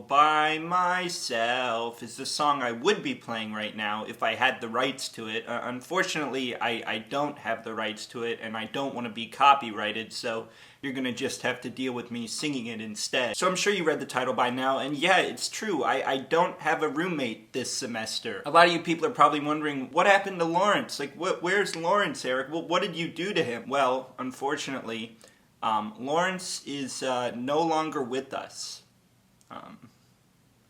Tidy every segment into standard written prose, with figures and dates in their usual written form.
by myself is the song I would be playing right now if I had the rights to it. Unfortunately, I don't have the rights to it, and I don't want to be copyrighted, so you're gonna just have to deal with me singing it instead. So I'm sure you read the title by now, and yeah, it's true. I don't have a roommate this semester. A lot of you people are probably wondering, what happened to Lawrence? Like, where's Lawrence, Eric? Well, what did you do to him? Well, unfortunately, Lawrence is no longer with us.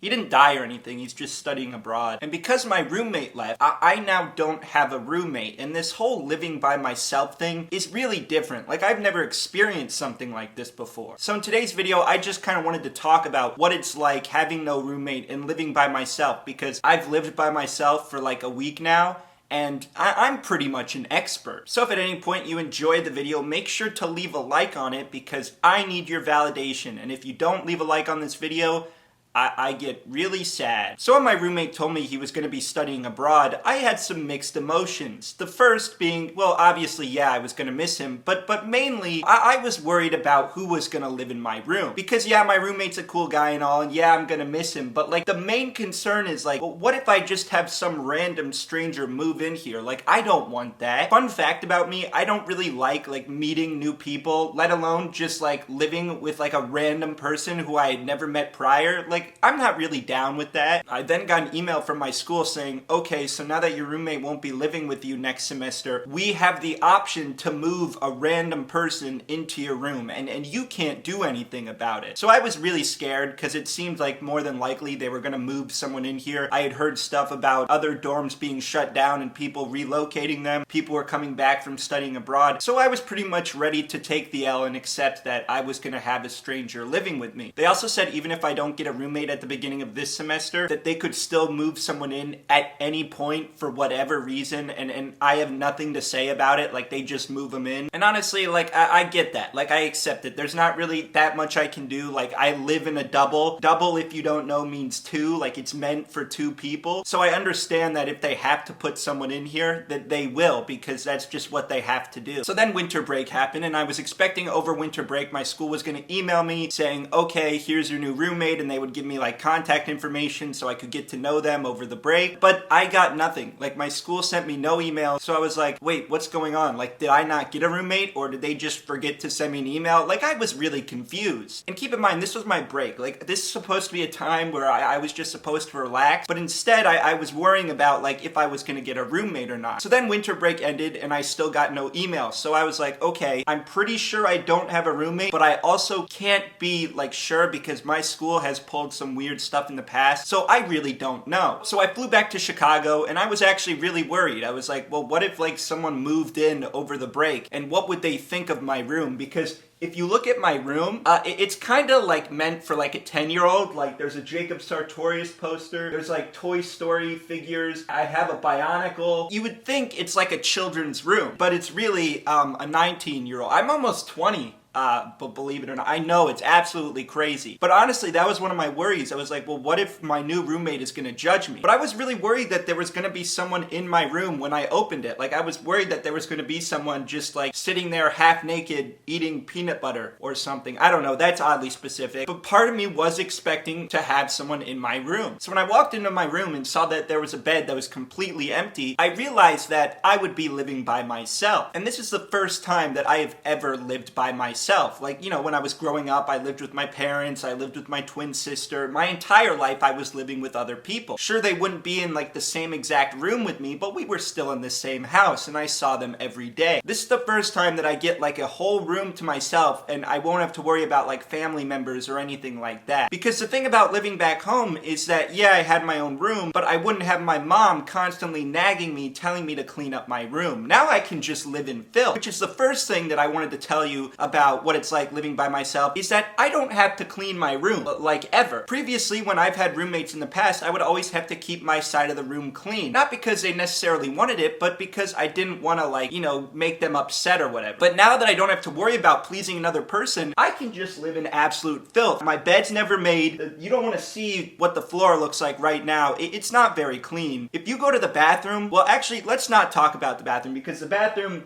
He didn't die or anything, he's just studying abroad. And because my roommate left, I now don't have a roommate. And this whole living by myself thing is really different. Like, I've never experienced something like this before. So in today's video, I just kind of wanted to talk about what it's like having no roommate and living by myself, because I've lived by myself for like a week now, and I'm pretty much an expert. So if at any point you enjoyed the video, make sure to leave a like on it, because I need your validation. And if you don't leave a like on this video, I get really sad. So when my roommate told me he was going to be studying abroad, I had some mixed emotions. The first being, well, obviously, yeah, I was going to miss him, but mainly, I was worried about who was going to live in my room. Because yeah, my roommate's a cool guy and all, and yeah, I'm going to miss him, but like, the main concern is like, well, what if I just have some random stranger move in here? Like, I don't want that. Fun fact about me, I don't really like meeting new people, let alone just like living with like a random person who I had never met prior. Like, I'm not really down with that. I then got an email from my school saying, okay, so now that your roommate won't be living with you next semester, we have the option to move a random person into your room, and you can't do anything about it. So I was really scared, because it seemed like more than likely they were gonna move someone in here. I had heard stuff about other dorms being shut down and people relocating them. People were coming back from studying abroad. So I was pretty much ready to take the L and accept that I was gonna have a stranger living with me. They also said even if I don't get a roommate at the beginning of this semester, that they could still move someone in at any point for whatever reason, and I have nothing to say about it. Like, they just move them in. And honestly, like, I get that. Like, I accept it. There's not really that much I can do. Like, I live in a double. Double, if you don't know, means two. Like, it's meant for two people. So I understand that if they have to put someone in here, that they will, because that's just what they have to do. So then winter break happened, and I was expecting over winter break my school was gonna email me saying, okay, here's your new roommate, and they would give me like contact information so I could get to know them over the break. But I got nothing. Like, my school sent me no email. So I was like, wait, what's going on? Like, did I not get a roommate, or did they just forget to send me an email? Like, I was really confused. And keep in mind, this was my break. Like, this is supposed to be a time where I was just supposed to relax, but instead I was worrying about like if I was gonna get a roommate or not. So then winter break ended and I still got no email. So I was like, okay, I'm pretty sure I don't have a roommate, but I also can't be like sure, because my school has pulled some weird stuff in the past, so I really don't know. So I flew back to Chicago, and I was actually really worried. I was like, well, what if like someone moved in over the break, and what would they think of my room? Because if you look at my room, it's kind of like meant for like a 10-year-old. Like, there's a Jacob Sartorius poster, there's like Toy Story figures, I have a Bionicle. You would think it's like a children's room, but it's really a 19-year-old. I'm almost 20. But believe it or not, I know it's absolutely crazy. But honestly, that was one of my worries. I was like, well, what if my new roommate is gonna judge me? But I was really worried that there was gonna be someone in my room when I opened it. Like, I was worried that there was gonna be someone just like sitting there half naked eating peanut butter or something. I don't know, that's oddly specific. But part of me was expecting to have someone in my room. So when I walked into my room and saw that there was a bed that was completely empty, I realized that I would be living by myself. And this is the first time that I have ever lived by myself. Like, you know, when I was growing up, I lived with my parents, I lived with my twin sister. My entire life I was living with other people. Sure, they wouldn't be in like the same exact room with me, but we were still in the same house and I saw them every day. This is the first time that I get like a whole room to myself, and I won't have to worry about like family members or anything like that. Because the thing about living back home is that, yeah, I had my own room, but I wouldn't have my mom constantly nagging me, telling me to clean up my room. Now I can just live in filth, which is the first thing that I wanted to tell you about what it's like living by myself, is that I don't have to clean my room, like, ever. Previously, when I've had roommates in the past, I would always have to keep my side of the room clean. Not because they necessarily wanted it, but because I didn't want to, like, you know, make them upset or whatever. But now that I don't have to worry about pleasing another person, I can just live in absolute filth. My bed's never made. You don't want to see what the floor looks like right now. It's not very clean. If you go to the bathroom, well, actually, let's not talk about the bathroom, because the bathroom,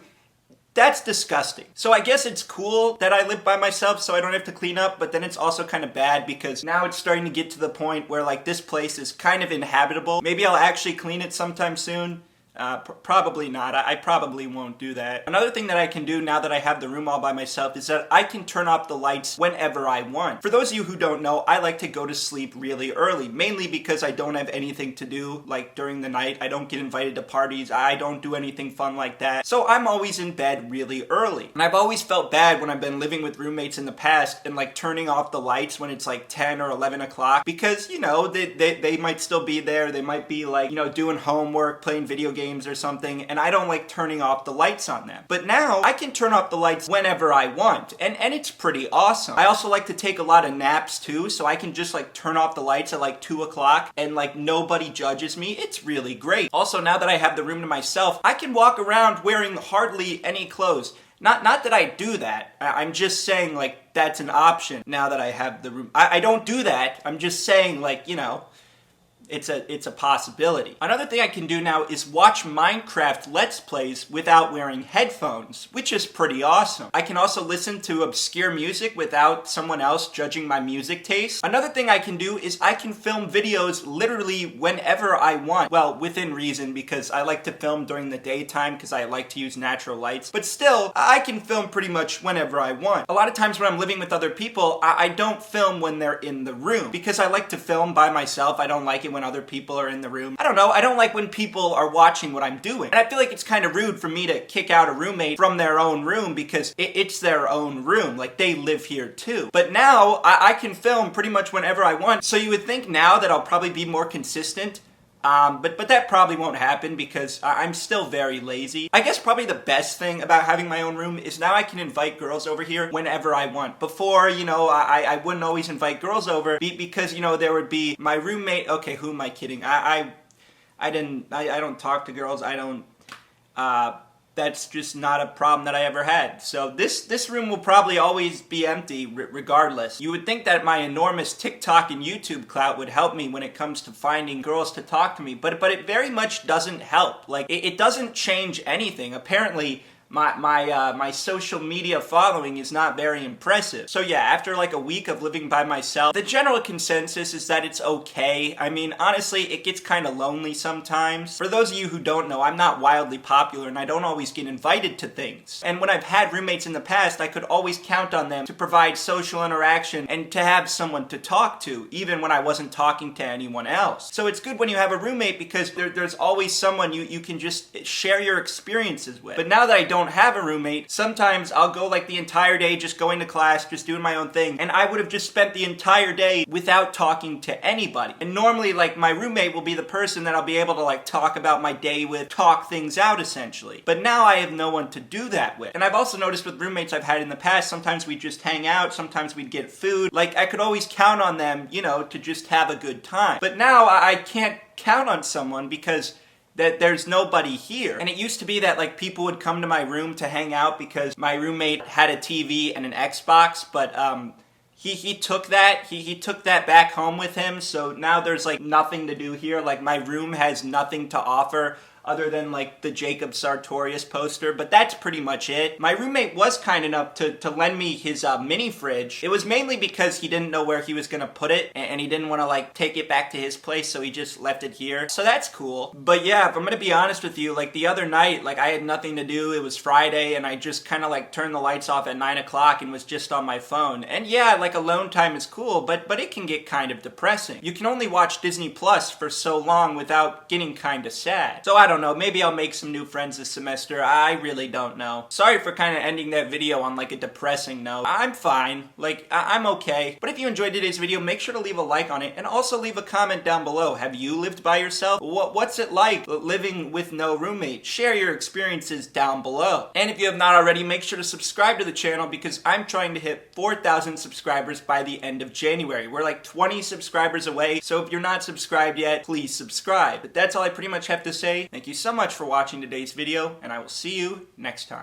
That's disgusting. So I guess it's cool that I live by myself so I don't have to clean up, but then it's also kind of bad because now it's starting to get to the point where like this place is kind of inhabitable. Maybe I'll actually clean it sometime soon. Probably not. I probably won't do that. Another thing that I can do now that I have the room all by myself is that I can turn off the lights whenever I want. For those of you who don't know, I like to go to sleep really early, mainly because I don't have anything to do like during the night. I don't get invited to parties. I don't do anything fun like that. So I'm always in bed really early. And I've always felt bad when I've been living with roommates in the past and like turning off the lights when it's like 10 or 11 o'clock because, you know, they might still be there. They might be like, you know, doing homework, playing video games or something, and I don't like turning off the lights on them. But now I can turn off the lights whenever I want, and it's pretty awesome. I also like to take a lot of naps too, so I can just like turn off the lights at like 2 o'clock and like nobody judges me. It's really great. Also, now that I have the room to myself, I can walk around wearing hardly any clothes. Not that I do that. I'm just saying like that's an option now that I have the room. I don't do that. I'm just saying like, you know, it's a possibility. Another thing I can do now is watch Minecraft Let's Plays without wearing headphones, which is pretty awesome. I can also listen to obscure music without someone else judging my music taste. Another thing I can do is I can film videos literally whenever I want. Well, within reason, because I like to film during the daytime because I like to use natural lights. But still, I can film pretty much whenever I want. A lot of times when I'm living with other people, I don't film when they're in the room because I like to film by myself. I don't like it when other people are in the room. I don't know, I don't like when people are watching what I'm doing. And I feel like it's kind of rude for me to kick out a roommate from their own room because it's their own room. Like, they live here too. But now, I can film pretty much whenever I want. So you would think now that I'll probably be more consistent. But that probably won't happen because I'm still very lazy. I guess probably the best thing about having my own room is now I can invite girls over here whenever I want. Before, you know, I wouldn't always invite girls over because, you know, there would be my roommate. Okay, who am I kidding? I don't talk to girls. That's just not a problem that I ever had. So this room will probably always be empty regardless. You would think that my enormous TikTok and YouTube clout would help me when it comes to finding girls to talk to me, but it very much doesn't help. Like, it doesn't change anything. Apparently, my social media following is not very impressive. So yeah, after like a week of living by myself, the general consensus is that it's okay. I mean, honestly, it gets kind of lonely sometimes. For those of you who don't know, I'm not wildly popular and I don't always get invited to things. And when I've had roommates in the past, I could always count on them to provide social interaction and to have someone to talk to, even when I wasn't talking to anyone else. So it's good when you have a roommate because there's always someone you can just share your experiences with. But now that I don't have a roommate, sometimes I'll go like the entire day just going to class, just doing my own thing, and I would have just spent the entire day without talking to anybody. And normally, like, my roommate will be the person that I'll be able to like talk about my day with, talk things out essentially. But now I have no one to do that with. And I've also noticed with roommates I've had in the past, sometimes we'd just hang out, sometimes we'd get food. Like, I could always count on them, you know, to just have a good time. But now I can't count on someone because that there's nobody here. And it used to be that like people would come to my room to hang out because my roommate had a TV and an Xbox, but he took that, he took that back home with him, so now there's like nothing to do here. Like, my room has nothing to offer other than like the Jacob Sartorius poster, but that's pretty much it. My roommate was kind enough to lend me his mini fridge. It was mainly because he didn't know where he was gonna put it, and he didn't want to like take it back to his place, so he just left it here. So that's cool. But yeah, if I'm gonna be honest with you, like the other night, like I had nothing to do. It was Friday, and I just kind of like turned the lights off at 9 o'clock and was just on my phone. And yeah, like alone time is cool, but it can get kind of depressing. You can only watch Disney Plus for so long without getting kind of sad. So I don't know, maybe I'll make some new friends this semester. I really don't know. Sorry for kind of ending that video on like a depressing note. I'm fine. Like, I'm okay. But if you enjoyed today's video, make sure to leave a like on it and also leave a comment down below. Have you lived by yourself? What's it like living with no roommate? Share your experiences down below. And if you have not already, make sure to subscribe to the channel because I'm trying to hit 4,000 subscribers by the end of January. We're like 20 subscribers away, so if you're not subscribed yet, please subscribe. But that's all I pretty much have to say. Thank you so much for watching today's video, and I will see you next time.